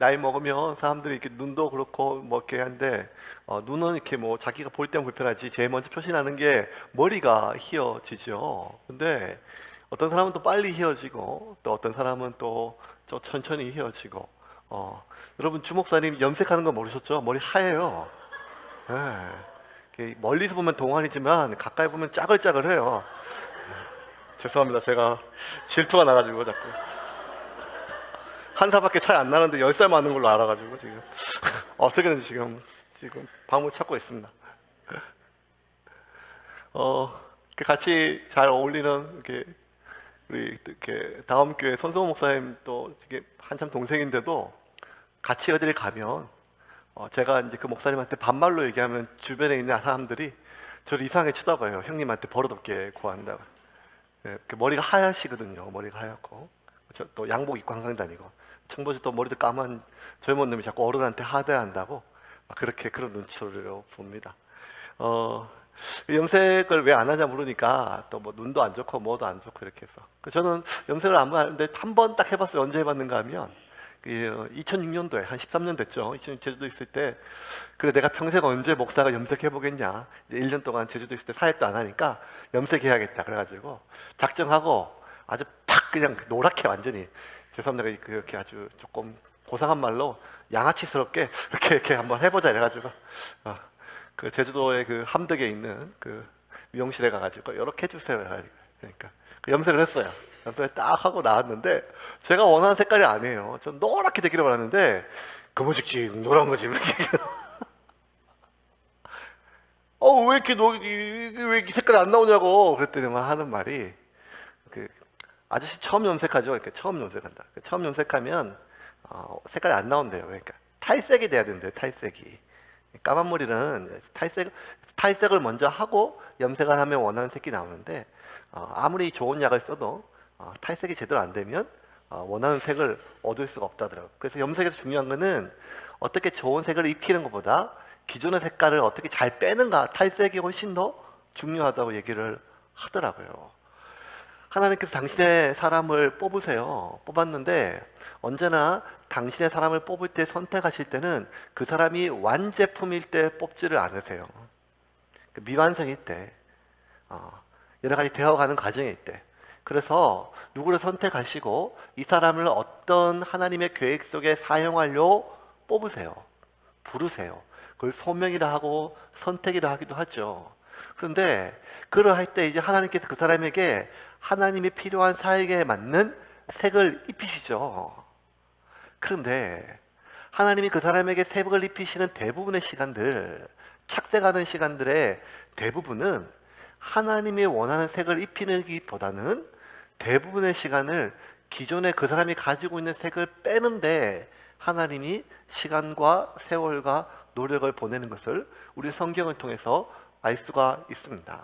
나이 먹으면 사람들이 이렇게 눈도 그렇고 뭐 이렇게 한데 눈은 이렇게 뭐 자기가 볼 때는 불편하지 제일 먼저 표시나는 게 머리가 휘어지죠. 근데 어떤 사람은 또 빨리 휘어지고 또 어떤 사람은 또 천천히 휘어지고 여러분 주목사님 염색하는 거 모르셨죠? 머리 하얘요. 예. 멀리서 보면 동안이지만 가까이 보면 짜글짜글해요. 죄송합니다. 제가 질투가 나가지고 자꾸 한 살밖에 차이 안 나는데 10살 많은 걸로 알아가지고 지금 어떻게든 지금 방법을 찾고 있습니다. 같이 잘 어울리는 우리 이렇게 다음 교회 손성호 목사님 또 이게 한참 동생인데도 같이 어디를 가면 제가 이제 그 목사님한테 반말로 얘기하면 주변에 있는 사람들이 저를 이상하게 쳐다봐요. 형님한테 버릇없게 구한다고. 예, 머리가 하얗시거든요. 머리가 하얗고 또 양복 입고 항상 다니고 청보지 또 머리도 까만 젊은 놈이 자꾸 어른한테 하대한다고 그렇게 그런 눈초리로 봅니다. 염색을 왜 안 하냐 물으니까 또 뭐 눈도 안 좋고 뭐도 안 좋고 이렇게 해서 저는 염색을 안 하는데 한 번 딱 해봤어요. 언제 해봤는가 하면 2006년도에 한 13년 됐죠. 제주도 있을 때 그래 내가 평생 언제 목사가 염색해보겠냐. 1년 동안 제주도 있을 때 사역도 안 하니까 염색해야겠다 그래가지고 작정하고 아주 팍 그냥 노랗게 완전히 죄송합니다. 그렇게 아주 조금 고상한 말로 양아치스럽게 이렇게 한번 해보자 이래가지고 그 제주도의 그 함덕에 있는 그 미용실에 가가지고 이렇게 해주세요 해가지고 그러니까 그 염색을 했어요. 염색을 딱 하고 나왔는데 제가 원하는 색깔이 아니에요. 전 노랗게 되기를 바랐는데 검은색지 노란 거지 이렇게 왜 이렇게 왜 이 색깔이 안 나오냐고 그랬더니 하는 말이 그 아저씨 처음 염색하죠. 이렇게 처음 염색한다. 처음 염색하면 색깔이 안 나온대요. 그러니까 탈색이 돼야 된대요. 탈색이. 까만 머리는 탈색을 먼저 하고 염색을 하면 원하는 색이 나오는데 아무리 좋은 약을 써도 탈색이 제대로 안 되면 원하는 색을 얻을 수가 없다더라고요. 그래서 염색에서 중요한 거는 어떻게 좋은 색을 입히는 것보다 기존의 색깔을 어떻게 잘 빼는가, 탈색이 훨씬 더 중요하다고 얘기를 하더라고요. 하나님께서 당신의 사람을 뽑으세요. 뽑았는데 언제나 당신의 사람을 뽑을 때 선택하실 때는 그 사람이 완제품일 때 뽑지를 않으세요. 미완성일 때, 여러 가지 되어가는 과정일 때. 그래서 누구를 선택하시고 이 사람을 어떤 하나님의 계획 속에 사용하려 뽑으세요. 부르세요. 그걸 소명이라 하고 선택이라 하기도 하죠. 그런데 그러할 때 이제 하나님께서 그 사람에게 하나님이 필요한 사역에 맞는 색을 입히시죠. 그런데 하나님이 그 사람에게 색을 입히시는 대부분의 시간들, 착색하는 시간들의 대부분은 하나님이 원하는 색을 입히기보다는 대부분의 시간을 기존에 그 사람이 가지고 있는 색을 빼는데 하나님이 시간과 세월과 노력을 보내는 것을 우리 성경을 통해서 알 수가 있습니다.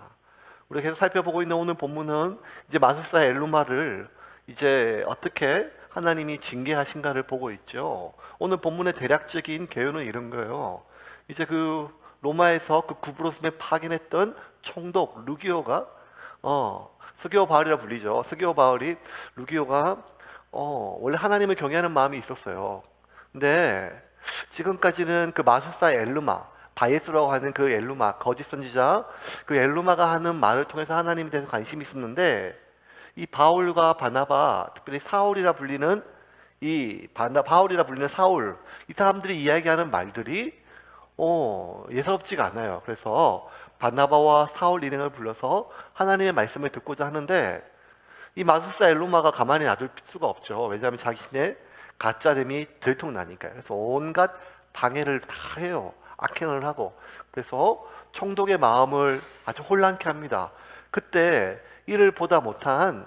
우리가 계속 살펴보고 있는 오늘 본문은 이제 마술사 엘루마를 이제 어떻게 하나님이 징계하신가를 보고 있죠. 오늘 본문의 대략적인 개요는 이런 거예요. 이제 그 로마에서 그 구브로스에 파견했던 총독 루기오가 스기오 바울이라 불리죠. 스기오 바울이 루기오가 원래 하나님을 경외하는 마음이 있었어요. 근데 지금까지는 그 마술사 엘루마, 바예스라고 하는 그 엘루마, 거짓 선지자, 그 엘루마가 하는 말을 통해서 하나님에 대해서 관심이 있었는데 이 바울과 바나바, 특별히 사울이라 불리는 바울이라 불리는 사울, 이 사람들이 이야기하는 말들이 예사롭지가 않아요. 그래서 바나바와 사울 일행을 불러서 하나님의 말씀을 듣고자 하는데 이 마술사 엘루마가 가만히 놔둘 수가 없죠. 왜냐하면 자신의 가짜됨이 들통나니까요. 그래서 온갖 방해를 다 해요. 악행을 하고. 그래서 총독의 마음을 아주 혼란케 합니다. 그때 이를 보다 못한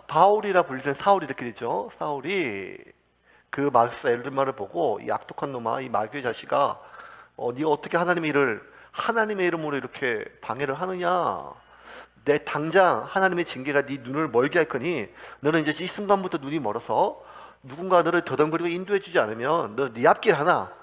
바울이라 불리는 사울이 이렇게 되죠. 사울이 그 마술사 엘루마를 보고 이 악독한 놈아, 이 마귀의 자식아, 네가 어떻게 하나님의 이름으로 이렇게 방해를 하느냐? 내 당장 하나님의 징계가 네 눈을 멀게 할 거니 너는 이제 이 순간부터 눈이 멀어서 누군가 너를 더듬거리고 인도해 주지 않으면 너 네 앞길 하나.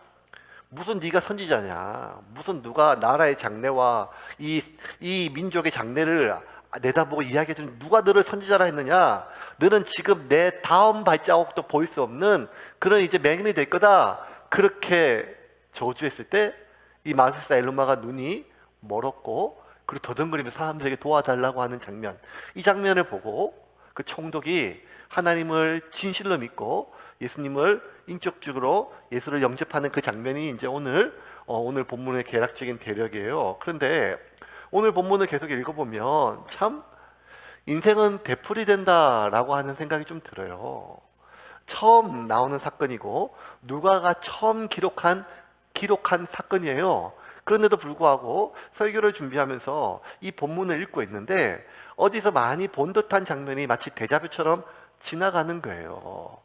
무슨 네가 선지자냐? 무슨 누가 나라의 장래와 이 민족의 장래를 내다보고 이야기해준 누가 너를 선지자라 했느냐? 너는 지금 내 다음 발자국도 보일 수 없는 그런 이제 맹인이 될 거다. 그렇게 저주했을 때 이 마술사 엘루마가 눈이 멀었고 그리고 더듬거리면서 사람들에게 도와달라고 하는 장면, 이 장면을 보고 그 총독이 하나님을 진실로 믿고 예수님을 인격적으로 예수를 영접하는 그 장면이 이제 오늘 본문의 개략적인 대력이에요. 그런데 오늘 본문을 계속 읽어보면 참 인생은 되풀이 된다라고 하는 생각이 좀 들어요. 처음 나오는 사건이고 누가가 처음 기록한 사건이에요. 그런데도 불구하고 설교를 준비하면서 이 본문을 읽고 있는데 어디서 많이 본 듯한 장면이 마치 데자뷰처럼 지나가는 거예요.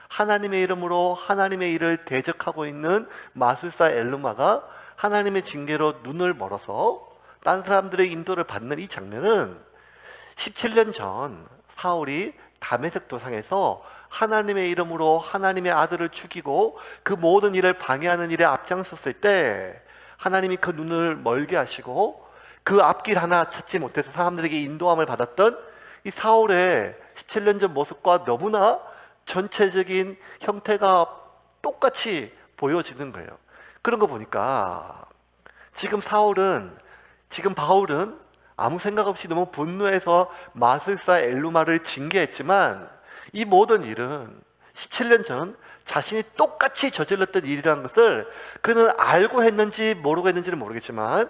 하나님의 이름으로 하나님의 일을 대적하고 있는 마술사 엘루마가 하나님의 징계로 눈을 멀어서 딴 사람들의 인도를 받는 이 장면은 17년 전 사울이 다메섹 도상에서 하나님의 이름으로 하나님의 아들을 죽이고 그 모든 일을 방해하는 일에 앞장섰을 때 하나님이 그 눈을 멀게 하시고 그 앞길 하나 찾지 못해서 사람들에게 인도함을 받았던 이 사울의 17년 전 모습과 너무나 전체적인 형태가 똑같이 보여지는 거예요. 그런 거 보니까 지금 바울은 아무 생각 없이 너무 분노해서 마술사 엘루마를 징계했지만 이 모든 일은 17년 전 자신이 똑같이 저질렀던 일이라는 것을 그는 알고 했는지 모르고 했는지는 모르겠지만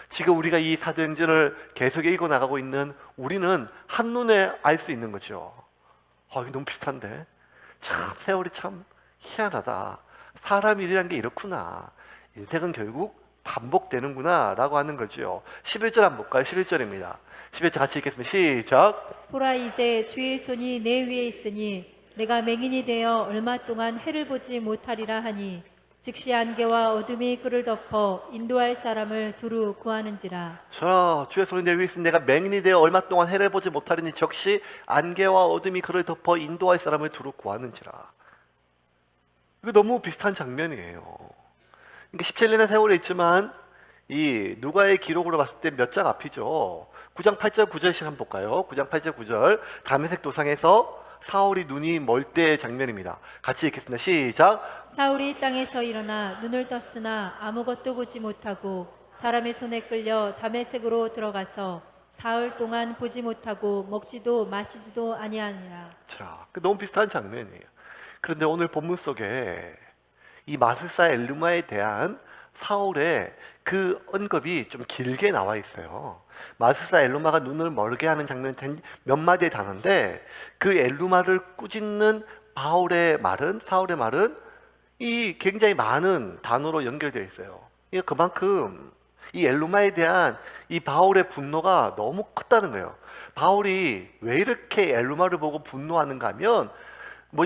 지금 우리가 이 사도행전을 계속 읽어 나가고 있는 우리는 한눈에 알 수 있는 거죠. 이거 너무 비슷한데 참 세월이 참 희한하다. 사람 일이란 게 이렇구나. 인생은 결국 반복되는구나 라고 하는 거죠. 11절 한번 볼까요? 11절입니다. 11절 같이 읽겠습니다. 시작. 보라, 이제 주의 손이 내 위에 있으니 내가 맹인이 되어 얼마 동안 해를 보지 못하리라 하니 즉시 안개와 어둠이 그를 덮어 인도할 사람을 두루 구하는지라. 자, 주의 손이 내 위에 있으니 내가 맹인이 되어 얼마 동안 해를 보지 못하리니 즉시 안개와 어둠이 그를 덮어 인도할 사람을 두루 구하는지라. 이거 너무 비슷한 장면이에요. 그러니까 17년의 세월이 있지만 이 누가의 기록으로 봤을 때 몇 장 앞이죠. 9장 8절 9절씩 한번 볼까요? 9장 8절 9절 다메섹 도상에서 사울이 눈이 멀 때의 장면입니다. 같이 읽겠습니다. 시작. 사울이 땅에서 일어나 눈을 떴으나 아무것도 보지 못하고 사람의 손에 끌려 다메섹으로 들어가서 사흘 동안 보지 못하고 먹지도 마시지도 아니하니라. 자, 너무 비슷한 장면이에요. 그런데 오늘 본문 속에 이 마술사 엘루마에 대한 사울의 그 언급이 좀 길게 나와 있어요. 마술사 엘루마가 눈을 멀게 하는 장면이 몇 마디의 단어인데 그 엘루마를 꾸짖는 사울의 말은 이 굉장히 많은 단어로 연결되어 있어요. 그만큼 이 엘루마에 대한 이 바울의 분노가 너무 컸다는 거예요. 바울이 왜 이렇게 엘루마를 보고 분노하는가 하면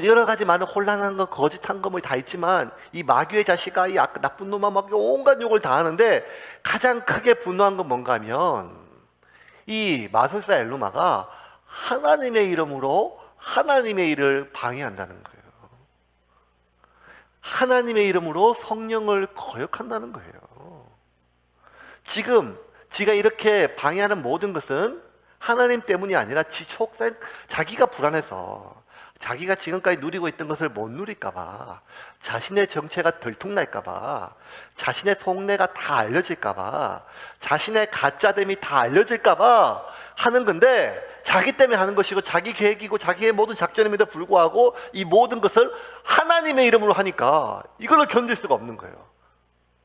여러 가지 많은 혼란한 거, 거짓한 거 다 있지만 이 마귀의 자식아, 이 나쁜 놈아 막 온갖 욕을 다 하는데 가장 크게 분노한 건 뭔가 하면 이 마술사 엘루마가 하나님의 이름으로 하나님의 일을 방해한다는 거예요. 하나님의 이름으로 성령을 거역한다는 거예요. 지금 지가 이렇게 방해하는 모든 것은 하나님 때문이 아니라 자기가 불안해서 자기가 지금까지 누리고 있던 것을 못 누릴까봐, 자신의 정체가 들통날까봐, 자신의 속내가 다 알려질까봐, 자신의 가짜됨이 다 알려질까봐 하는 건데 자기 때문에 하는 것이고 자기 계획이고 자기의 모든 작전임에도 불구하고 이 모든 것을 하나님의 이름으로 하니까 이걸로 견딜 수가 없는 거예요.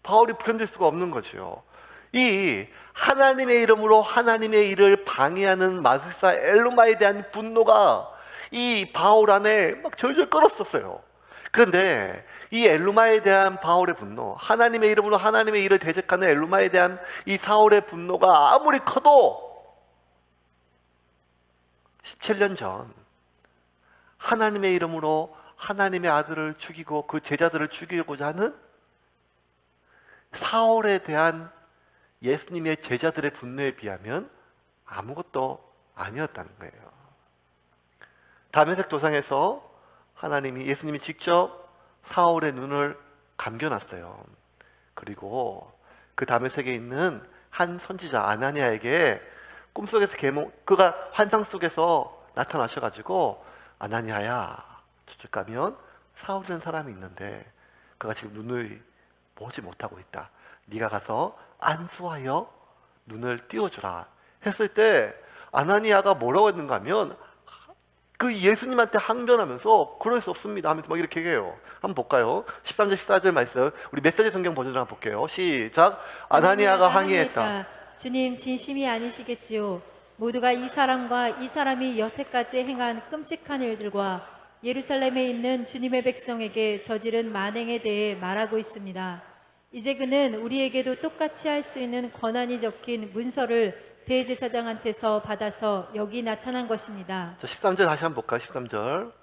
바울이 견딜 수가 없는 거죠. 이 하나님의 이름으로 하나님의 일을 방해하는 마술사 엘루마에 대한 분노가 이 바울 안에 막 절절 끓었었어요. 그런데 이 엘루마에 대한 바울의 분노, 하나님의 이름으로 하나님의 일을 대적하는 엘루마에 대한 이 사울의 분노가 아무리 커도 17년 전 하나님의 이름으로 하나님의 아들을 죽이고 그 제자들을 죽이고자 하는 사울에 대한 예수님의 제자들의 분노에 비하면 아무것도 아니었다는 거예요. 다메섹 도상에서 예수님이 직접 사울의 눈을 감겨놨어요. 그리고 그 다메섹에 있는 한 선지자 아나니아에게 꿈속에서 그가 환상 속에서 나타나셔가지고 아나니아야, 저쪽 가면 사울이라는 사람이 있는데 그가 지금 눈을 보지 못하고 있다. 네가 가서 안수하여 눈을 띄워주라 했을 때 아나니아가 뭐라고 했는가 하면 그 예수님한테 항변하면서 그럴 수 없습니다 하면서 막 이렇게 얘기해요. 한번 볼까요? 13절 14절 말씀 우리 메시지 성경 버전으로 한번 볼게요. 시작. 아나니아가 항의했다. 주님 진심이 아니시겠지요. 모두가 이 사람과 이 사람이 여태까지 행한 끔찍한 일들과 예루살렘에 있는 주님의 백성에게 저지른 만행에 대해 말하고 있습니다. 이제 그는 우리에게도 똑같이 할 수 있는 권한이 적힌 문서를 대제사장한테서 받아서 여기 나타난 것입니다. 13절 다시 한번 볼까요? 13절.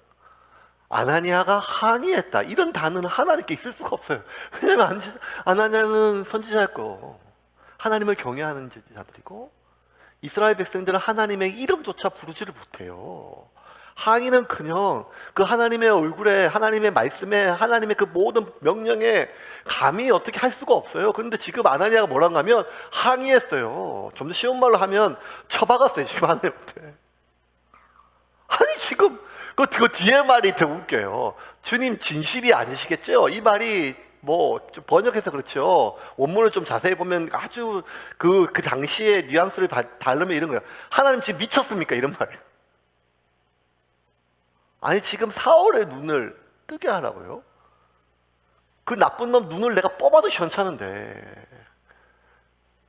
아나니아가 항의했다. 이런 단어는 하나님께 있을 수가 없어요. 왜냐하면 아나니아는 선지자였고 하나님을 경외하는 자들이고 이스라엘 백성들은 하나님의 이름조차 부르지를 못해요. 항의는커녕 그 하나님의 얼굴에, 하나님의 말씀에, 하나님의 그 모든 명령에 감히 어떻게 할 수가 없어요. 그런데 지금 아나니아가 뭐라고 하면 항의했어요. 좀 더 쉬운 말로 하면 처박았어요. 지금 하나님한테. 아니 지금 그 뒤에 말이 더 웃겨요. 주님 진심이 아니시겠죠? 이 말이 뭐 좀 번역해서 그렇죠. 원문을 좀 자세히 보면 아주 그 당시의 뉘앙스를 다르면 이런 거예요. 하나님 지금 미쳤습니까? 이런 말이에요. 아니 지금 사울의 눈을 뜨게 하라고요? 그 나쁜 놈 눈을 내가 뽑아도 시원찮은데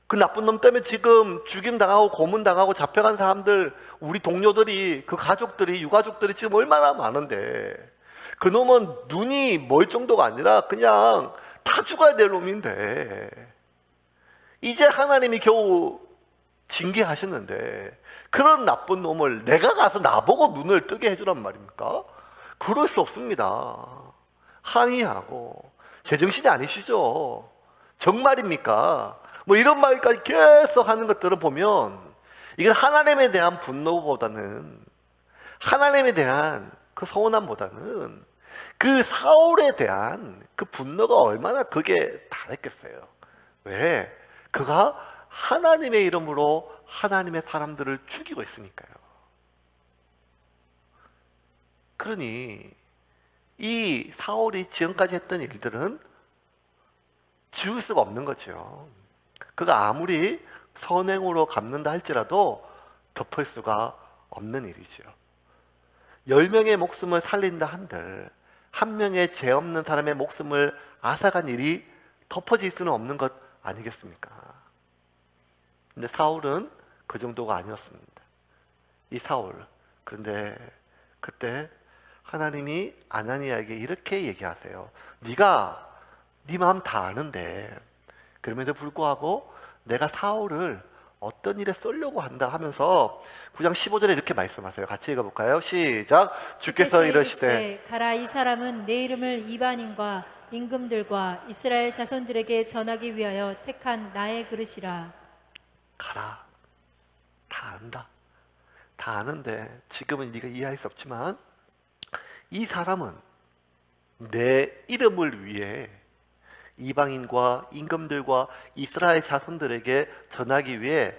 그 나쁜 놈 때문에 지금 죽임당하고 고문당하고 잡혀간 사람들, 우리 동료들이, 그 가족들이, 유가족들이 지금 얼마나 많은데 그 놈은 눈이 멀 정도가 아니라 그냥 다 죽어야 될 놈인데 이제 하나님이 겨우 징계하셨는데 그런 나쁜 놈을 내가 가서 나보고 눈을 뜨게 해주란 말입니까? 그럴 수 없습니다. 항의하고 제정신이 아니시죠? 정말입니까? 뭐 이런 말까지 계속 하는 것들을 보면 이건 하나님에 대한 분노보다는 하나님에 대한 그 서운함보다는 그 사울에 대한 그 분노가 얼마나 그게 다랬겠어요. 왜? 그가 하나님의 이름으로 하나님의 사람들을 죽이고 있으니까요. 그러니 이 사울이 지금까지 했던 일들은 지울 수가 없는 거죠. 그가 아무리 선행으로 갚는다 할지라도 덮을 수가 없는 일이죠. 10명의 목숨을 살린다 한들 한 명의 죄 없는 사람의 목숨을 앗아간 일이 덮어질 수는 없는 것 아니겠습니까? 근데 사울은 그 정도가 아니었습니다. 이 사울. 그런데 그때 하나님이 아나니아에게 이렇게 얘기하세요. 네가 네 마음 다 아는데 그럼에도 불구하고 내가 사울을 어떤 일에 쏠려고 한다 하면서 9장 15절에 이렇게 말씀하세요. 같이 읽어볼까요? 시작. 주께서 이르시되 가라, 이 사람은 내 이름을 이방인과 임금들과 이스라엘 자손들에게 전하기 위하여 택한 나의 그릇이라. 가라. 다 안다. 다 아는데 지금은 네가 이해할 수 없지만 이 사람은 내 이름을 위해 이방인과 임금들과 이스라엘 자손들에게 전하기 위해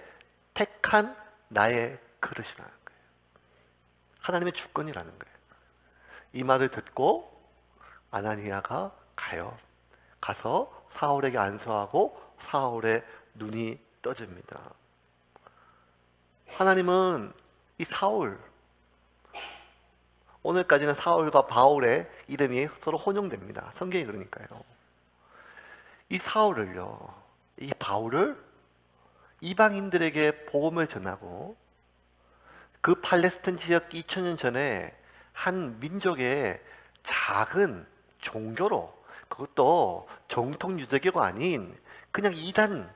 택한 나의 그릇이라는 거예요. 하나님의 주권이라는 거예요. 이 말을 듣고 아나니아가 가요. 가서 사울에게 안수하고 사울의 눈이 떠집니다. 하나님은 이 사울, 오늘까지는 사울과 바울의 이름이 서로 혼용됩니다. 성경이 그러니까요. 이 사울을요, 이 바울을 이방인들에게 복음을 전하고 그 팔레스타인 지역 2000년 전에 한 민족의 작은 종교로, 그것도 정통 유대교가 아닌 그냥 이단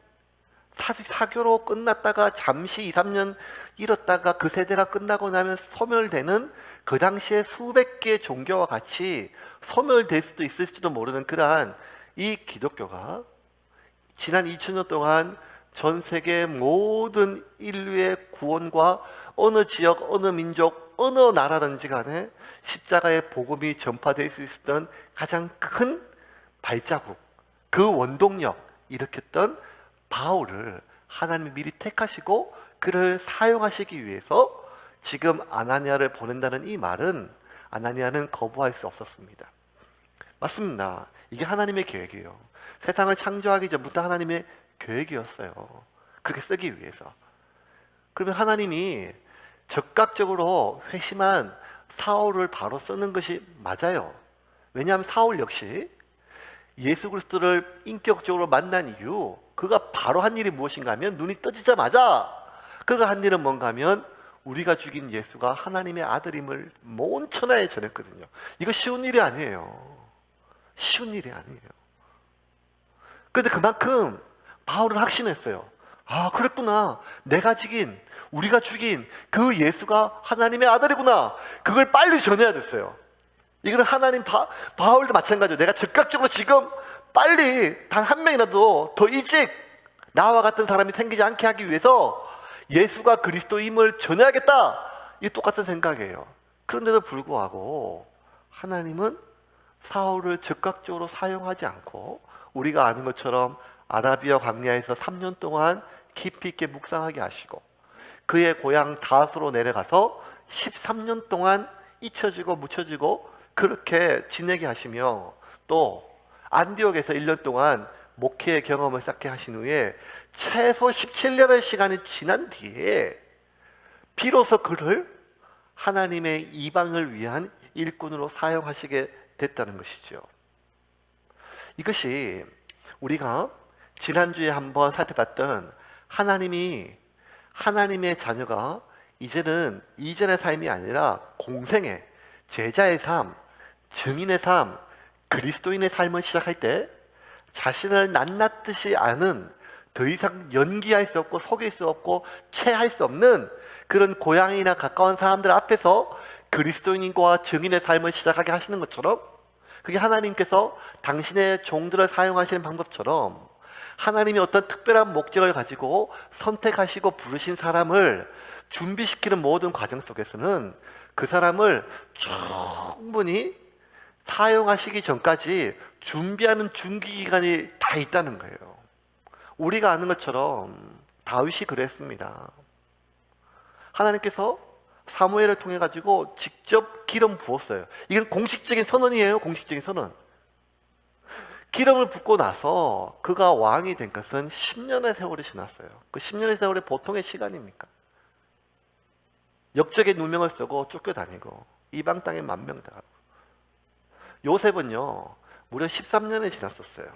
사교로 끝났다가 잠시 2, 3년 잃었다가 그 세대가 끝나고 나면 소멸되는 그 당시에 수백 개의 종교와 같이 소멸될 수도 있을지도 모르는 그러한 이 기독교가 지난 2000년 동안 전 세계 모든 인류의 구원과 어느 지역, 어느 민족, 어느 나라든지 간에 십자가의 복음이 전파될 수 있었던 가장 큰 발자국, 그 원동력 일으켰던 바울을 하나님이 미리 택하시고 그를 사용하시기 위해서 지금 아나니아를 보낸다는 이 말은 아나니아는 거부할 수 없었습니다. 맞습니다. 이게 하나님의 계획이에요. 세상을 창조하기 전부터 하나님의 계획이었어요. 그렇게 쓰기 위해서. 그러면 하나님이 적극적으로 회심한 사울을 바로 쓰는 것이 맞아요. 왜냐하면 사울 역시 예수 그리스도를 인격적으로 만난 이유, 그가 바로 한 일이 무엇인가 하면 눈이 떠지자마자 그가 한 일은 뭔가 하면 우리가 죽인 예수가 하나님의 아들임을 온 천하에 전했거든요. 이거 쉬운 일이 아니에요. 쉬운 일이 아니에요. 그런데 그만큼 바울은 확신했어요. 아, 그랬구나. 우리가 죽인 그 예수가 하나님의 아들이구나. 그걸 빨리 전해야 됐어요. 이거는 바울도 마찬가지예요. 내가 즉각적으로 지금 빨리 단 한 명이라도 더 일찍 나와 같은 사람이 생기지 않게 하기 위해서 예수가 그리스도임을 전해야겠다. 이게 똑같은 생각이에요. 그런데도 불구하고 하나님은 사울을 즉각적으로 사용하지 않고 우리가 아는 것처럼 아라비아 광야에서 3년 동안 깊이 있게 묵상하게 하시고 그의 고향 다스로 내려가서 13년 동안 잊혀지고 묻혀지고 그렇게 지내게 하시며 또 안디옥에서 1년 동안 목회의 경험을 쌓게 하신 후에 최소 17년의 시간이 지난 뒤에 비로소 그를 하나님의 이방을 위한 일꾼으로 사용하시게 됐다는 것이죠. 이것이 우리가 지난주에 한번 살펴봤던 하나님의 자녀가 이제는 이전의 삶이 아니라 공생의 제자의 삶, 증인의 삶, 그리스도인의 삶을 시작할 때 자신을 낱낱듯이 아는 더 이상 연기할 수 없고 속일 수 없고 체할 수 없는 그런 고향이나 가까운 사람들 앞에서 그리스도인과 증인의 삶을 시작하게 하시는 것처럼 그게 하나님께서 당신의 종들을 사용하시는 방법처럼 하나님이 어떤 특별한 목적을 가지고 선택하시고 부르신 사람을 준비시키는 모든 과정 속에서는 그 사람을 충분히 사용하시기 전까지 준비하는 준비기간이 다 있다는 거예요. 우리가 아는 것처럼 다윗이 그랬습니다. 하나님께서 사무엘을 통해 가지고 직접 기름 부었어요. 이건 공식적인 선언이에요. 공식적인 선언. 기름을 붓고 나서 그가 왕이 된 것은 10년의 세월이 지났어요. 그 10년의 세월이 보통의 시간입니까? 역적의 누명을 쓰고 쫓겨다니고 이방 땅에 만명당하고 요셉은요 무려 13년이 지났었어요.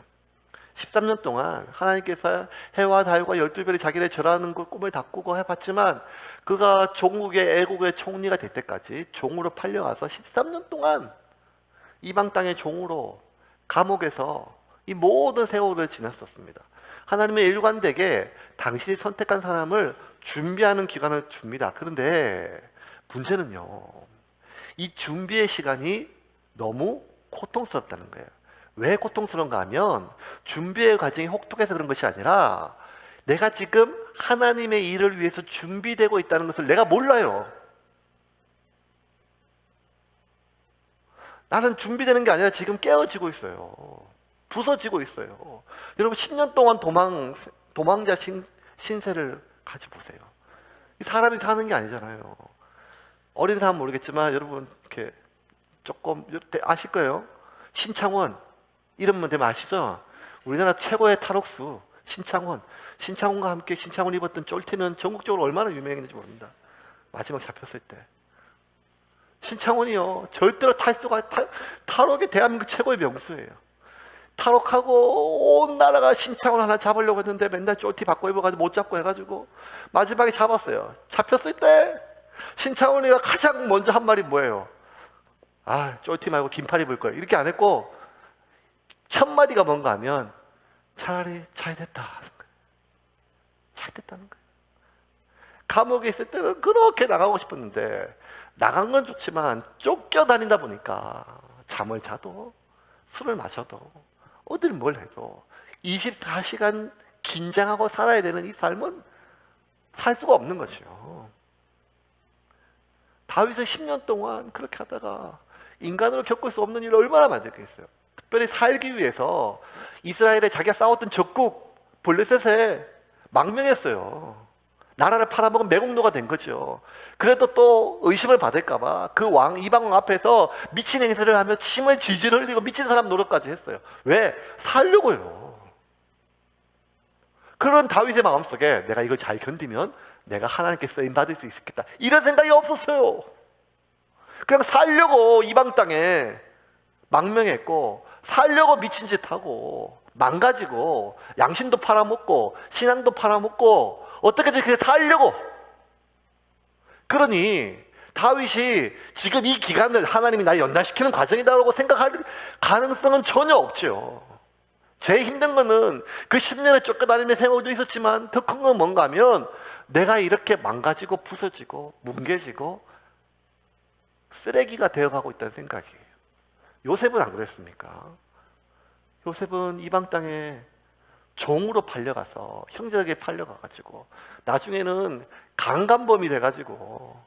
13년 동안 하나님께서 해와 달과 12별이 자기를 절하는 그 꿈을 다 꾸고 해봤지만 그가 애국의 총리가 될 때까지 종으로 팔려와서 13년 동안 이방 땅의 종으로 감옥에서 이 모든 세월을 지났었습니다. 하나님의 일관되게 당신이 선택한 사람을 준비하는 기간을 줍니다. 그런데 문제는요 이 준비의 시간이 너무 고통스럽다는 거예요. 왜 고통스러운가 하면 준비의 과정이 혹독해서 그런 것이 아니라 내가 지금 하나님의 일을 위해서 준비되고 있다는 것을 내가 몰라요. 나는 준비되는 게 아니라 지금 깨어지고 있어요. 부서지고 있어요. 여러분 10년 동안 도망자 신세를 가져보세요. 사람이 사는 게 아니잖아요. 어린 사람 모르겠지만 여러분 이렇게 조금 아실 거예요. 신창원 이름만 되면 아시죠? 우리나라 최고의 탈옥수 신창원과 함께 신창원 입었던 쫄티는 전국적으로 얼마나 유명했는지 모릅니다. 마지막 잡혔을 때 신창원이요 절대로 탈옥이 대한민국 최고의 명수예요. 탈옥하고 온 나라가 신창원 하나 잡으려고 했는데 맨날 쫄티 바꿔 입어가지고 못 잡고 해가지고 마지막에 잡았어요. 잡혔을 때 신창원이가 가장 먼저 한 말이 뭐예요? 아, 쫄티 말고 긴팔 입을 거예요. 이렇게 안 했고 첫 마디가 뭔가 하면 차라리 잘 됐다. 잘 됐다는 거예요. 감옥에 있을 때는 그렇게 나가고 싶었는데 나간 건 좋지만 쫓겨다니다 보니까 잠을 자도 술을 마셔도 어딜 뭘 해도 24시간 긴장하고 살아야 되는 이 삶은 살 수가 없는 거죠. 다윗은 10년 동안 그렇게 하다가 인간으로 겪을 수 없는 일을 얼마나 만들겠어요. 특별히 살기 위해서 이스라엘에 자기가 싸웠던 적국 블레셋에 망명했어요. 나라를 팔아먹은 매국노가 된 거죠. 그래도 또 의심을 받을까봐 그 왕, 이방왕 앞에서 미친 행세를 하며 침을 질질 흘리고 미친 사람 노릇까지 했어요. 왜? 살려고요. 그런 다윗의 마음속에 내가 이걸 잘 견디면 내가 하나님께 쓰임받을 수 있겠다, 이런 생각이 없었어요. 그냥 살려고 이방 땅에 망명했고, 살려고 미친 짓 하고, 망가지고, 양심도 팔아먹고, 신앙도 팔아먹고, 어떻게든 그게 살려고. 그러니 다윗이 지금 이 기간을 하나님이 날 연단시키는 과정이다라고 생각할 가능성은 전혀 없죠. 제일 힘든 거는 그 10년에 쫓겨다니는 생활도 있었지만 더 큰 건 뭔가 하면 내가 이렇게 망가지고 부서지고 뭉개지고 쓰레기가 되어가고 있다는 생각이에요. 요셉은 안 그랬습니까? 요셉은 이방 땅에 종으로 팔려가서 형제에게 팔려가가지고 나중에는 강간범이 돼가지고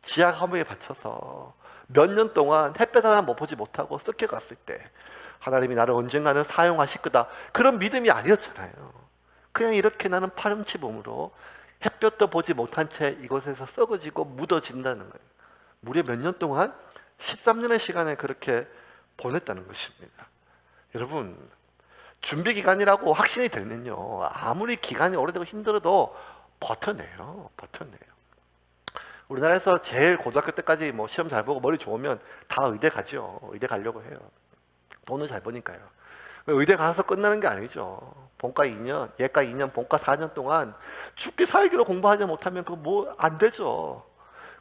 지하 감옥에 갇혀서 몇 년 동안 햇볕 하나 못 보지 못하고 썩혀갔을 때 하나님이 나를 언젠가는 사용하실 거다, 그런 믿음이 아니었잖아요. 그냥 이렇게 나는 파렴치범으로 햇볕도 보지 못한 채 이곳에서 썩어지고 묻어진다는 거예요. 무려 몇 년 동안 13년의 시간을 그렇게 보냈다는 것입니다. 여러분, 준비기간이라고 확신이 들면요, 아무리 기간이 오래되고 힘들어도 버텨내요. 우리나라에서 제일 고등학교 때까지 뭐 시험 잘 보고 머리 좋으면 다 의대 가죠. 의대 가려고 해요. 돈을 잘 버니까요. 의대 가서 끝나는 게 아니죠. 본과 2년, 예과 2년, 본과 4년 동안 죽기 살기로 공부하지 못하면 그거 뭐 안 되죠.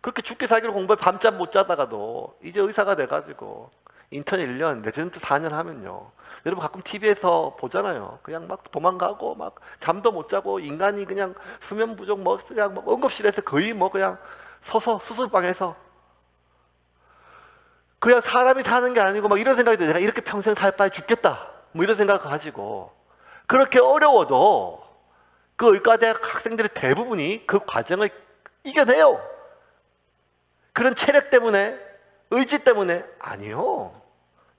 그렇게 죽기 살기로 공부해 밤잠 못 자다가도 이제 의사가 돼가지고 인턴 1년, 레지던트 4년 하면요, 여러분 가끔 TV에서 보잖아요. 그냥 막 도망가고 막 잠도 못 자고 인간이 그냥 수면 부족 뭐 그냥 뭐 응급실에서 거의 뭐 그냥 서서 수술방에서 그냥 사람이 사는 게 아니고 막 이런 생각이 들어요. 내가 이렇게 평생 살 바에 죽겠다, 뭐 이런 생각을 가지고 그렇게 어려워도 그 의과대학 학생들의 대부분이 그 과정을 이겨내요. 그런 체력 때문에, 의지 때문에? 아니요.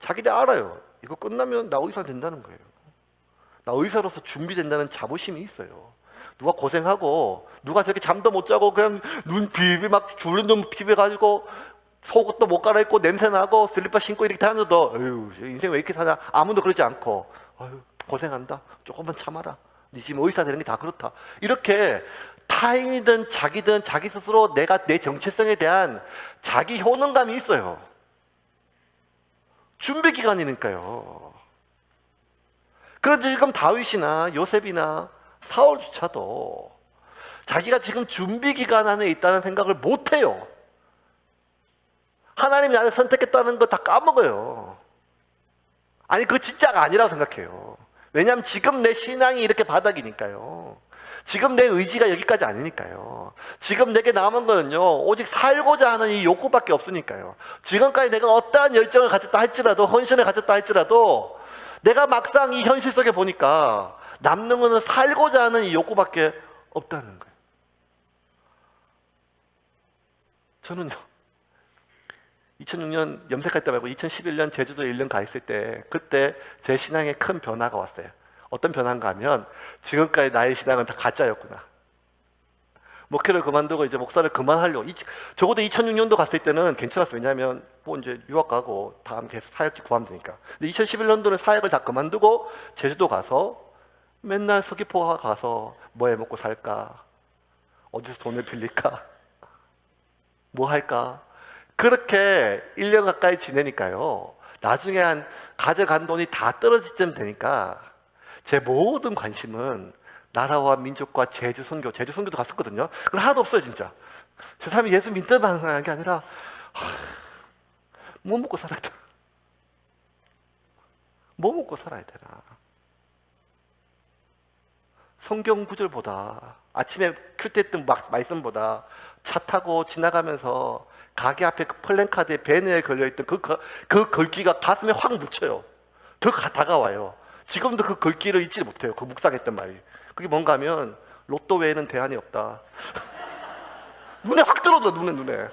자기들 알아요. 이거 끝나면 나 의사 된다는 거예요. 나 의사로서 준비된다는 자부심이 있어요. 누가 고생하고 누가 저렇게 잠도 못 자고 그냥 눈 비비 막 주름 눈 비벼가지고 속옷도 못 갈아입고 냄새 나고 슬리퍼 신고 이렇게 다녀도 어휴, 인생 왜 이렇게 사냐, 아무도 그러지 않고 어휴, 고생한다, 조금만 참아라, 네 지금 의사 되는 게 다 그렇다, 이렇게 타인이든 자기든 자기 스스로 내가 내 정체성에 대한 자기 효능감이 있어요. 준비 기간이니까요. 그런데 지금 다윗이나 요셉이나 사울조차도 자기가 지금 준비 기간 안에 있다는 생각을 못해요. 하나님이 나를 선택했다는 거 다 까먹어요. 아니, 그거 진짜가 아니라고 생각해요. 왜냐하면 지금 내 신앙이 이렇게 바닥이니까요. 지금 내 의지가 여기까지 아니니까요. 지금 내게 남은 거는요, 오직 살고자 하는 이 욕구밖에 없으니까요. 지금까지 내가 어떠한 열정을 가졌다 할지라도, 헌신을 가졌다 할지라도, 내가 막상 이 현실 속에 보니까 남는 거는 살고자 하는 이 욕구밖에 없다는 거예요. 저는요, 2006년 염색할 때 말고 2011년 제주도 1년 가 있을 때, 그때 제 신앙에 큰 변화가 왔어요. 어떤 변화인가 하면, 지금까지 나의 신앙은 다 가짜였구나. 목회를 그만두고 이제 목사를 그만하려고. 적어도 2006년도 갔을 때는 괜찮았어요. 왜냐하면 뭐 이제 유학 가고 다음 계속 사역직 구하면 되니까. 근데 2011년도는 사역을 다 그만두고 제주도 가서 맨날 서귀포 가서 뭐 해 먹고 살까? 어디서 돈을 빌릴까? 뭐 할까? 그렇게 1년 가까이 지내니까요, 나중에 한 가져간 돈이 다 떨어질 쯤 되니까 제 모든 관심은 나라와 민족과 제주 선교도 갔었거든요. 그건 하나도 없어요, 진짜. 저 사람이 예수 믿자만 하는 게 아니라 뭐 먹고 살아야 되나? 뭐 먹고 살아야 되나? 성경 구절보다, 아침에 큐티했던 말씀보다 차 타고 지나가면서 가게 앞에 그 플랜카드에 배너에 걸려있던 그 글귀가 가슴에 확 묻혀요. 더 다가와요. 지금도 그 글귀를 잊지 못해요. 그 묵상했던 말이. 그게 뭔가 하면, 로또 외에는 대안이 없다. 눈에 확 들어온다, 눈에.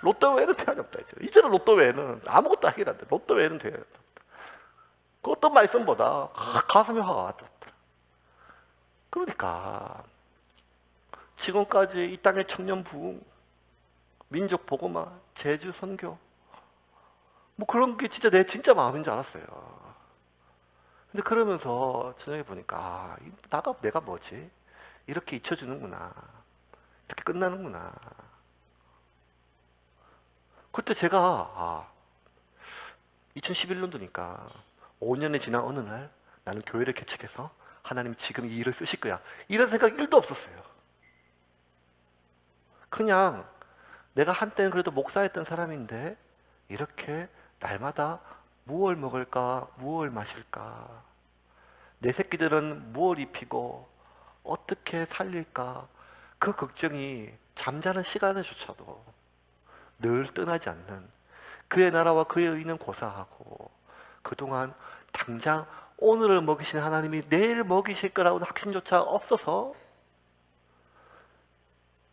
로또 외에는 대안이 없다. 이제는 로또 외에는 아무것도 하긴 안 돼. 로또 외에는 대안이 없다. 그 어떤 말씀보다 가슴에 화가 왔다. 그러니까 지금까지 이 땅의 청년 부흥, 민족 복음화, 제주 선교, 뭐 그런 게 진짜 내 진짜 마음인 줄 알았어요. 근데 그러면서 저녁에 보니까 내가 뭐지? 이렇게 잊혀지는구나. 이렇게 끝나는구나. 그때 제가 2011년도니까 5년이 지난 어느 날 나는 교회를 개척해서 하나님 지금 이 일을 쓰실 거야. 이런 생각 1도 없었어요. 그냥 내가 한때는 그래도 목사였던 사람인데 이렇게 날마다 무엇을 먹을까, 무엇을 마실까, 내 새끼들은 무엇을 입히고 어떻게 살릴까, 그 걱정이 잠자는 시간에조차도 늘 떠나지 않는 그의 나라와 그의 의는 고사하고, 그동안 당장 오늘을 먹이신 하나님이 내일 먹이실 거라고는 확신조차 없어서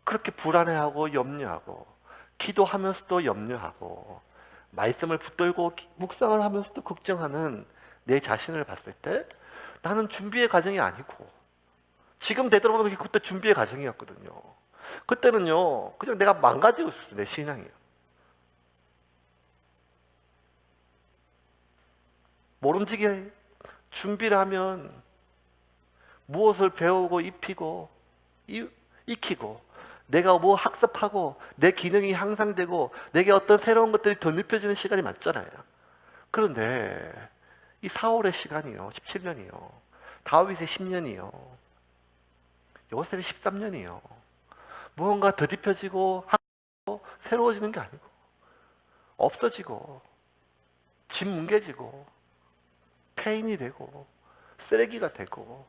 그렇게 불안해하고 염려하고, 기도하면서도 염려하고, 말씀을 붙들고 묵상을 하면서도 걱정하는 내 자신을 봤을 때 나는 준비의 과정이 아니고, 지금 되돌아보면 그때 준비의 과정이었거든요. 그때는요 그냥 내가 망가지고 있었어요. 내 신앙이요. 모름지기 준비를 하면 무엇을 배우고 입히고 익히고, 내가 뭐 학습하고 내 기능이 향상되고 내게 어떤 새로운 것들이 더 눕혀지는 시간이 많잖아요. 그런데 이 사울의 시간이요 17년이요, 다윗의 10년이요, 요셉의 13년이요, 무언가 더 딥혀지고 새로워지는 게 아니고 없어지고 집 뭉개지고 폐인이 되고 쓰레기가 되고,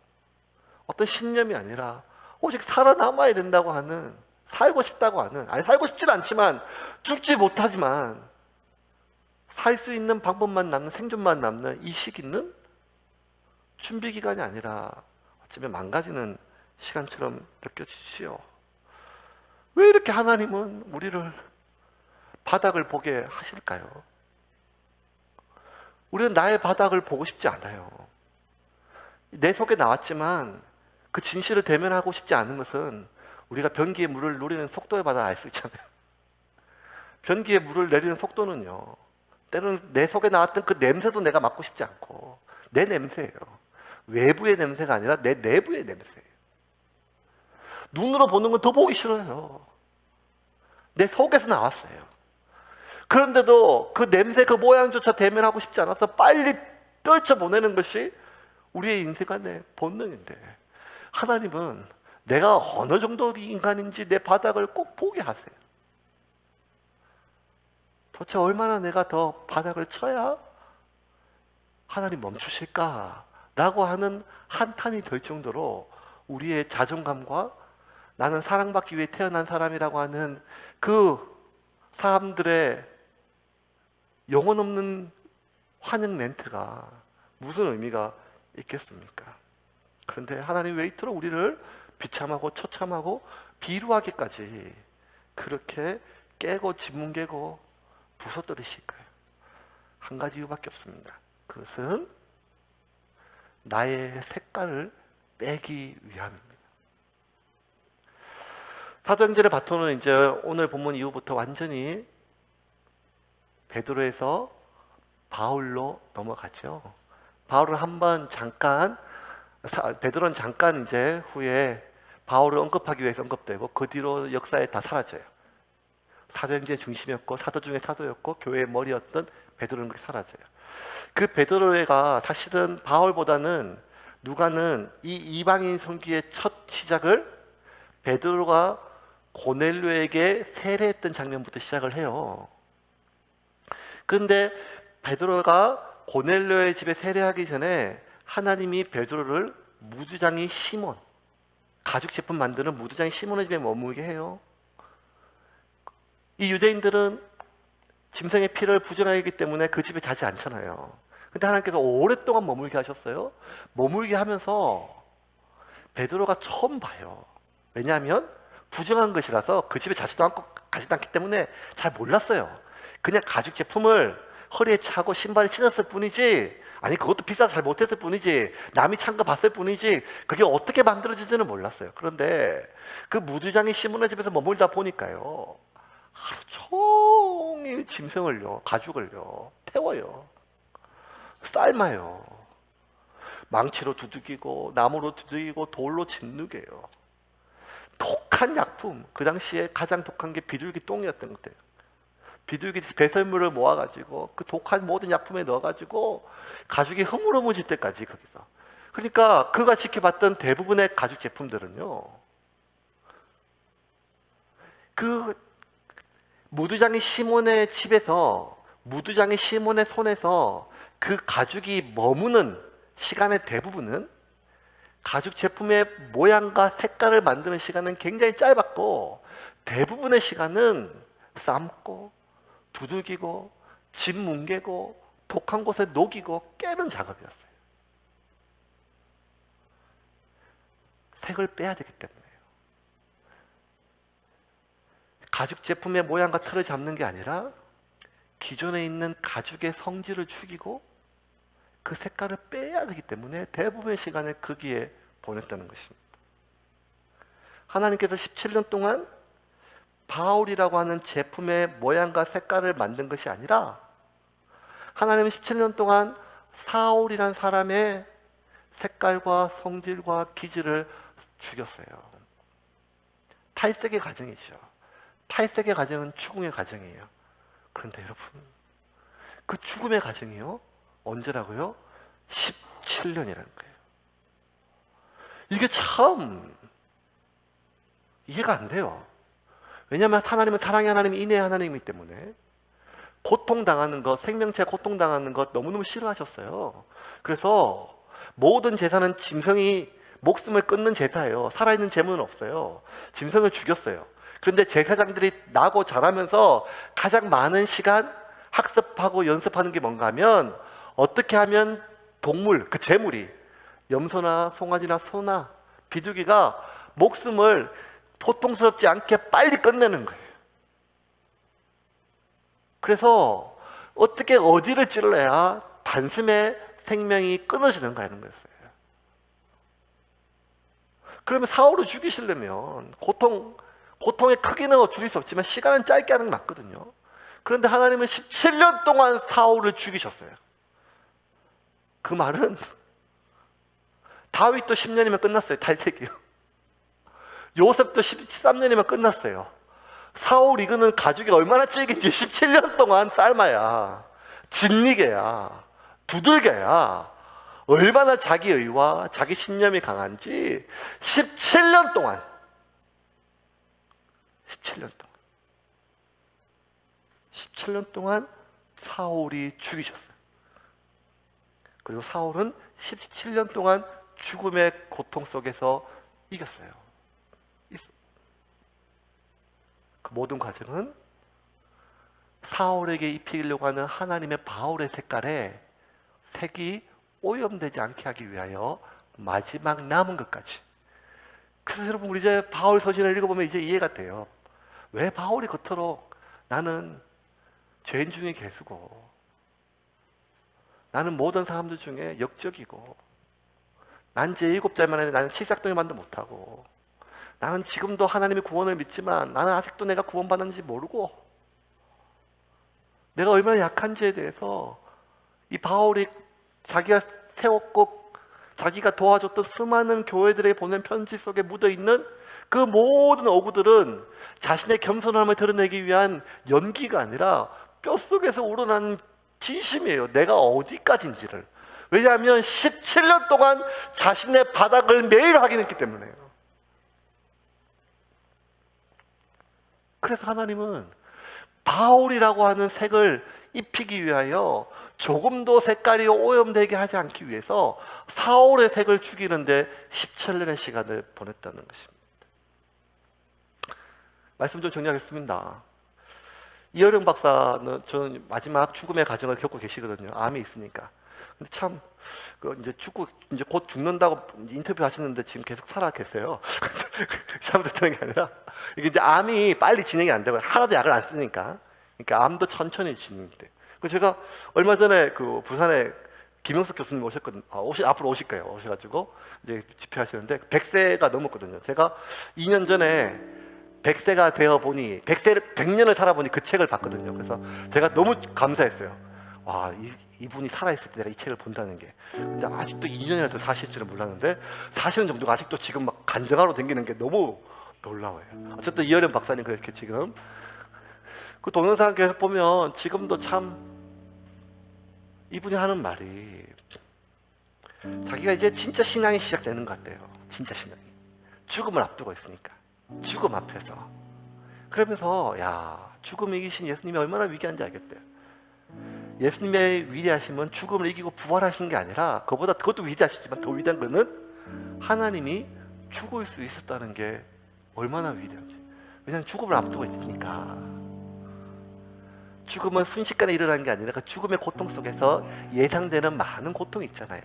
어떤 신념이 아니라 오직 살아남아야 된다고 하는, 살고 싶다고 하는, 살고 싶지는 않지만 죽지 못하지만 살 수 있는 방법만 남는, 생존만 남는 이 시기는 준비 기간이 아니라 어쩌면 망가지는 시간처럼 느껴지지요. 왜 이렇게 하나님은 우리를 바닥을 보게 하실까요? 우리는 나의 바닥을 보고 싶지 않아요. 내 속에 나왔지만 그 진실을 대면하고 싶지 않은 것은 우리가 변기에 물을 노리는 속도에 받아 알 수 있잖아요. 변기에 물을 내리는 속도는요, 때로는 내 속에 나왔던 그 냄새도 내가 맡고 싶지 않고, 내 냄새예요. 외부의 냄새가 아니라 내 내부의 냄새예요. 눈으로 보는 건 더 보기 싫어요. 내 속에서 나왔어요. 그런데도 그 냄새, 그 모양조차 대면하고 싶지 않아서 빨리 떨쳐보내는 것이 우리의 인생과 내 본능인데, 하나님은 내가 어느 정도 인간인지 내 바닥을 꼭 보게 하세요. 도대체 얼마나 내가 더 바닥을 쳐야 하나님 멈추실까라고 하는 한탄이 들 정도로 우리의 자존감과 나는 사랑받기 위해 태어난 사람이라고 하는 그 사람들의 영혼 없는 환영 멘트가 무슨 의미가 있겠습니까? 그런데 하나님 왜 이토록 우리를 비참하고 처참하고 비루하게까지 그렇게 깨고 짓뭉개고 부서뜨리실까요? 한 가지 이유밖에 없습니다. 그것은 나의 색깔을 빼기 위함입니다. 사도행전의 바톤은 이제 오늘 본문 이후부터 완전히 베드로에서 바울로 넘어가죠. 바울은 한번 잠깐, 베드로는 잠깐 이제 후에 바울을 언급하기 위해서 언급되고 그 뒤로 역사에 다 사라져요. 사도행전의 중심이었고 사도 중에 사도였고 교회의 머리였던 베드로는 그렇게 사라져요. 그 베드로가 사실은 바울보다는 누가는 이 이방인 선교의 첫 시작을 베드로가 고넬료에게 세례했던 장면부터 시작을 해요. 그런데 베드로가 고넬료의 집에 세례하기 전에 하나님이 베드로를 무두장이 시몬, 가죽 제품 만드는 무두장이 시몬의 집에 머물게 해요. 이 유대인들은 짐승의 피를 부정하기 때문에 그 집에 자지 않잖아요. 근데 하나님께서 오랫동안 머물게 하셨어요. 머물게 하면서 베드로가 처음 봐요. 왜냐하면 부정한 것이라서 그 집에 자지도 않고 가지도 않기 때문에 잘 몰랐어요. 그냥 가죽 제품을 허리에 차고 신발에 신었을 뿐이지 아니 그것도 비싸서 잘 못했을 뿐이지, 남이 찬 거 봤을 뿐이지 그게 어떻게 만들어지지는 몰랐어요. 그런데 그 무두장이 시몬의 집에서 머물다 보니까요, 하루 종일 짐승을요, 가죽을요 태워요, 삶아요, 망치로 두들기고 나무로 두들기고 돌로 짓누개요. 독한 약품, 그 당시에 가장 독한 게 비둘기 똥이었던 것 같아요. 비둘기 배설물을 모아가지고 그 독한 모든 약품에 넣어가지고 가죽이 흐물흐물질 때까지 거기서. 그러니까 그가 지켜봤던 대부분의 가죽 제품들은요, 그 무두장이 시몬의 집에서, 무두장이 시몬의 손에서 그 가죽이 머무는 시간의 대부분은, 가죽 제품의 모양과 색깔을 만드는 시간은 굉장히 짧았고, 대부분의 시간은 삶고 두들기고 집 뭉개고 독한 곳에 녹이고 깨는 작업이었어요. 색을 빼야 되기 때문에요. 가죽 제품의 모양과 틀을 잡는 게 아니라 기존에 있는 가죽의 성질을 죽이고 그 색깔을 빼야 되기 때문에 대부분의 시간을 거기에 보냈다는 것입니다. 하나님께서 17년 동안 바울이라고 하는 제품의 모양과 색깔을 만든 것이 아니라, 하나님은 17년 동안 사울이란 사람의 색깔과 성질과 기질을 죽였어요. 탈색의 과정이죠. 탈색의 과정은 죽음의 과정이에요. 그런데 여러분, 그 죽음의 과정이요, 언제라고요? 17년이라는 거예요. 이게 참 이해가 안 돼요. 왜냐하면 하나님은 사랑의 하나님, 인애의 하나님이기 때문에 고통당하는 것, 생명체 고통당하는 것 너무너무 싫어하셨어요. 그래서 모든 제사는 짐승이 목숨을 끊는 제사예요. 살아있는 제물은 없어요. 짐승을 죽였어요. 그런데 제사장들이 나고 자라면서 가장 많은 시간 학습하고 연습하는 게 뭔가 하면, 어떻게 하면 동물, 그 제물이 염소나 송아지나 소나 비둘기가 목숨을 고통스럽지 않게 빨리 끝내는 거예요. 그래서 어떻게 어디를 찔러야 단숨에 생명이 끊어지는가 하는 거였어요. 그러면 사울을 죽이시려면 고통의 크기는 줄일 수 없지만 시간은 짧게 하는 게 맞거든요. 그런데 하나님은 17년 동안 사울을 죽이셨어요. 그 말은 다윗도 10년이면 끝났어요. 탈색이요. 요셉도 13년이면 끝났어요. 사울 이거는 가죽이 얼마나 질긴지 17년 동안 삶아야, 짓니게야, 두들겨야 얼마나 자기 의와 자기 신념이 강한지 17년 동안 17년 동안 사울이 죽이셨어요. 그리고 사울은 17년 동안 죽음의 고통 속에서 이겼어요. 그 모든 과정은 사울에게 입히려고 하는 하나님의 바울의 색깔에 색이 오염되지 않게 하기 위하여 마지막 남은 것까지. 그래서 여러분, 우리 이제 바울 서신을 읽어보면 이제 이해가 돼요. 왜 바울이 그토록 나는 죄인 중에 괴수고, 나는 모든 사람들 중에 역적이고, 난 제 7자만 해도 나는 칠삭동의만도 못하고, 나는 지금도 하나님의 구원을 믿지만 나는 아직도 내가 구원받는지 모르고, 내가 얼마나 약한지에 대해서 이 바울이 자기가 세웠고 자기가 도와줬던 수많은 교회들에 보낸 편지 속에 묻어있는 그 모든 어구들은 자신의 겸손함을 드러내기 위한 연기가 아니라 뼛속에서 우러나는 진심이에요. 내가 어디까지인지를. 왜냐하면 17년 동안 자신의 바닥을 매일 확인했기 때문에요. 그래서 하나님은 바울이라고 하는 색을 입히기 위하여 조금도 색깔이 오염되게 하지 않기 위해서 사울의 색을 죽이는데 17년의 시간을 보냈다는 것입니다. 말씀 좀 정리하겠습니다. 이어령 박사는 저는 마지막 죽음의 과정을 겪고 계시거든요. 암이 있으니까. 근데 참, 이제 곧 죽는다고 인터뷰 하시는데 지금 계속 살아 계세요. 잘못했다는 게 아니라, 이게 이제 암이 빨리 진행이 안 되고, 하나도 약을 안 쓰니까. 그러니까 암도 천천히 진행이 돼. 제가 얼마 전에 그 부산에 김영석 교수님 오셨거든요. 앞으로 오실 거예요. 오셔가지고 이제 집회하시는데 100세가 넘었거든요. 제가 2년 전에 100세가 되어 보니 100년을 살아보니 그 책을 봤거든요. 그래서 제가 너무 감사했어요. 와, 이분이 살아있을 때 내가 이 책을 본다는 게. 근데 아직도 2년이라도 사실 줄은 몰랐는데 사시는 정도가 아직도 지금 막 간증하러 다니는 게 너무 놀라워요. 어쨌든 이어령 박사님 그렇게 지금 그 동영상 계속 보면 지금도 참 이분이 하는 말이 자기가 이제 진짜 신앙이 시작되는 것 같아요. 진짜 신앙이. 죽음을 앞두고 있으니까. 죽음 앞에서. 그러면서 야, 죽음을 이기신 예수님이 얼마나 위대한지 알겠대요. 예수님의 위대하심은 죽음을 이기고 부활하신 게 아니라 그것도 위대하시지만 더 위대한 거는 하나님이 죽을 수 있었다는 게 얼마나 위대한지. 왜냐하면 죽음을 앞두고 있으니까. 죽음은 순식간에 일어나는 게 아니라 그 죽음의 고통 속에서 예상되는 많은 고통이 있잖아요.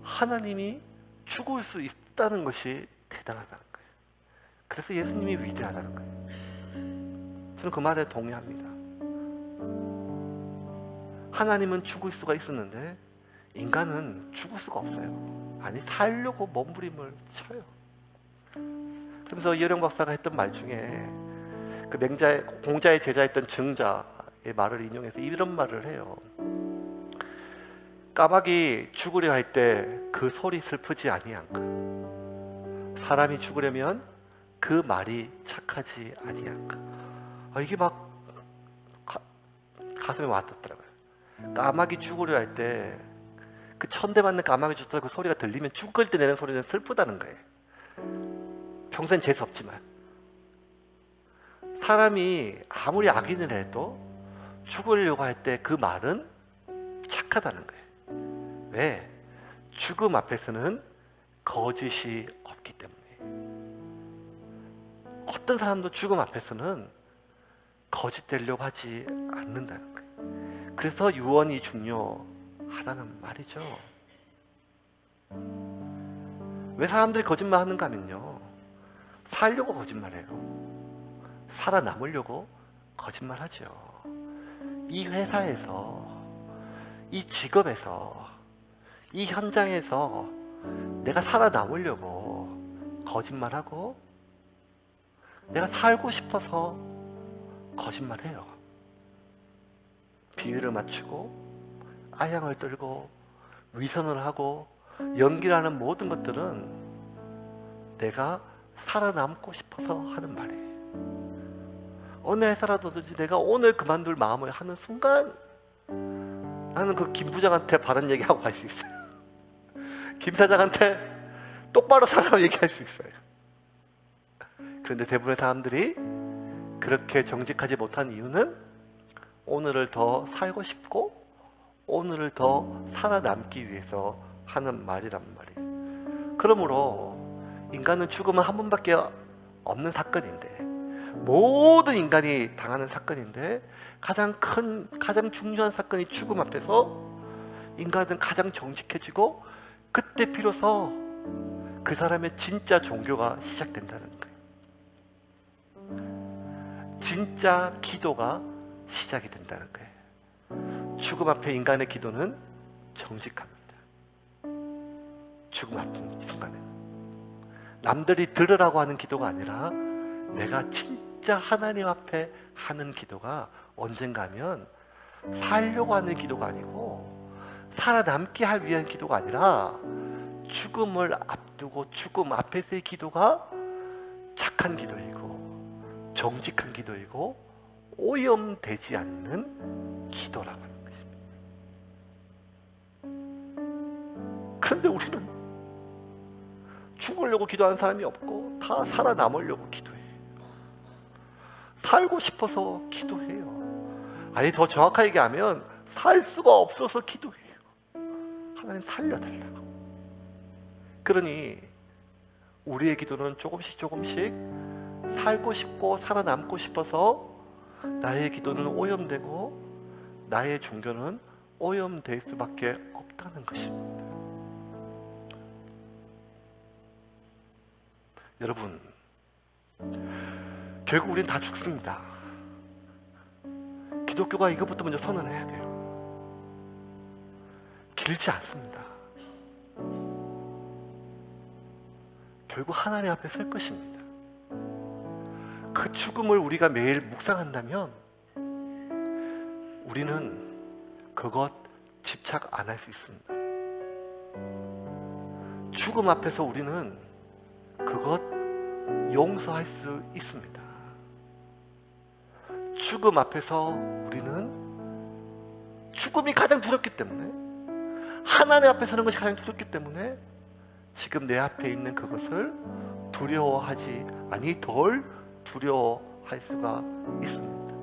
하나님이 죽을 수 있다는 것이 대단하다는 거예요. 그래서 예수님이 위대하다는 거예요. 저는 그 말에 동의합니다. 하나님은 죽을 수가 있었는데 인간은 죽을 수가 없어요. 아니, 살려고 몸부림을 쳐요. 그래서 이어령 박사가 했던 말 중에 그 공자의 제자였던 정자의 말을 인용해서 이런 말을 해요. 까마귀 죽으려 할 때 그 소리 슬프지 아니한가? 사람이 죽으려면 그 말이 착하지 아니한가? 이게 막 가슴에 와닿더라고요. 까마귀 죽으려 할 때 그 천대 맞는 까마귀 죽어서 그 소리가 들리면 죽을 때 내는 소리는 슬프다는 거예요. 평소엔 재수 없지만 사람이 아무리 악인을 해도 죽으려고 할 때 그 말은 착하다는 거예요. 왜? 죽음 앞에서는 거짓이 없기 때문에. 어떤 사람도 죽음 앞에서는 거짓되려고 하지 않는다는 거예요. 그래서 유언이 중요하다는 말이죠. 왜 사람들이 거짓말 하는가 하면요, 살려고 거짓말해요. 살아남으려고 거짓말하죠. 이 회사에서, 이 직업에서, 이 현장에서 내가 살아남으려고 거짓말하고 내가 살고 싶어서 거짓말해요. 비위를 맞추고 아양을 떨고 위선을 하고 연기를 하는 모든 것들은 내가 살아남고 싶어서 하는 말이에요. 어느 회사라든지 내가 오늘 그만둘 마음을 하는 순간 나는 그 김 부장한테 바른 얘기하고 갈 수 있어요. 김 사장한테 똑바로 살라고 얘기할 수 있어요. 그런데 대부분의 사람들이 그렇게 정직하지 못한 이유는 오늘을 더 살고 싶고 오늘을 더 살아남기 위해서 하는 말이란 말이에요. 그러므로 인간은 죽음은 한 번밖에 없는 사건인데, 모든 인간이 당하는 사건인데 가장 중요한 사건이 죽음 앞에서 인간은 가장 정직해지고 그때 비로소 그 사람의 진짜 종교가 시작된다는 거예요. 진짜 기도가 시작이 된다는 거예요. 죽음 앞에 인간의 기도는 정직합니다. 죽음 앞둔 순간에는 남들이 들으라고 하는 기도가 아니라 내가 진짜 하나님 앞에 하는 기도가 언젠가 하면 살려고 하는 기도가 아니고 살아남게 할 위한 기도가 아니라 죽음을 앞두고 죽음 앞에서의 기도가 착한 기도이고 정직한 기도이고 오염되지 않는 기도라고 하는 것입니다. 그런데 우리는 죽으려고 기도하는 사람이 없고 다 살아남으려고 기도해요. 살고 싶어서 기도해요. 아니, 더 정확하게 얘기하면 살 수가 없어서 기도해요. 하나님 살려달라고. 그러니 우리의 기도는 조금씩 살고 싶고 살아남고 싶어서 나의 기도는 오염되고 나의 종교는 오염될 수밖에 없다는 것입니다. 여러분, 결국 우리는 다 죽습니다. 기독교가 이것부터 먼저 선언해야 돼요. 길지 않습니다. 결국 하나님 앞에 설 것입니다. 그 죽음을 우리가 매일 묵상한다면 우리는 그것 집착 안 할 수 있습니다. 죽음 앞에서 우리는 그것 용서할 수 있습니다. 죽음 앞에서 우리는 죽음이 가장 두렵기 때문에, 하나님 앞에 서는 것이 가장 두렵기 때문에 지금 내 앞에 있는 그것을 두려워하지 아니 덜 두려워할 수가 있습니다.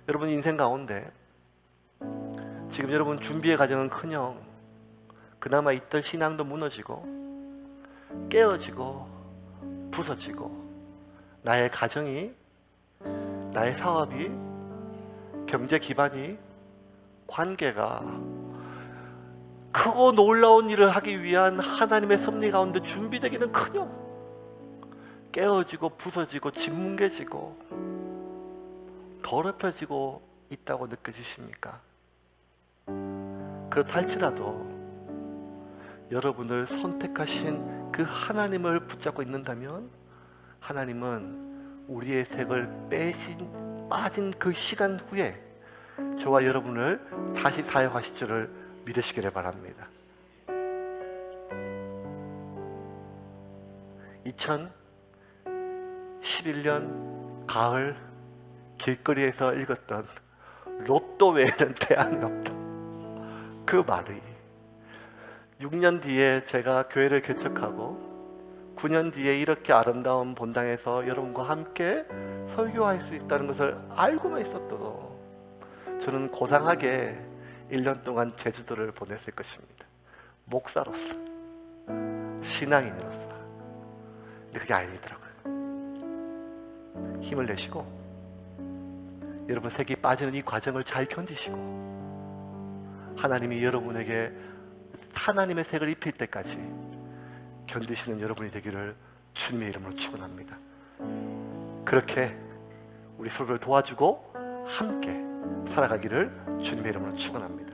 여러분 인생 가운데 지금 여러분 준비의 과정은커녕 그나마 있던 신앙도 무너지고 깨어지고 부서지고, 나의 가정이, 나의 사업이, 경제 기반이, 관계가 크고 놀라운 일을 하기 위한 하나님의 섭리 가운데 준비되기는커녕 깨어지고 부서지고 짓뭉개지고 더럽혀지고 있다고 느껴지십니까? 그렇다 할지라도 여러분을 선택하신 그 하나님을 붙잡고 있는다면 하나님은 우리의 색을 빠진 그 시간 후에 저와 여러분을 다시 사용하실 줄을 믿으시기를 바랍니다. 2011년 가을 길거리에서 읽었던 로또 외에는 대안이 없다, 그 말이 6년 뒤에 제가 교회를 개척하고 9년 뒤에 이렇게 아름다운 본당에서 여러분과 함께 설교할 수 있다는 것을 알고만 있었더라도 저는 고상하게 1년 동안 제주도를 보냈을 것입니다. 목사로서, 신앙인으로서. 근데 그게 아니더라고요. 힘을 내시고 여러분 색이 빠지는 이 과정을 잘 견디시고 하나님이 여러분에게 하나님의 색을 입힐 때까지 견디시는 여러분이 되기를 주님의 이름으로 축원합니다. 그렇게 우리 서로를 도와주고 함께 살아가기를 주님의 이름으로 축원합니다.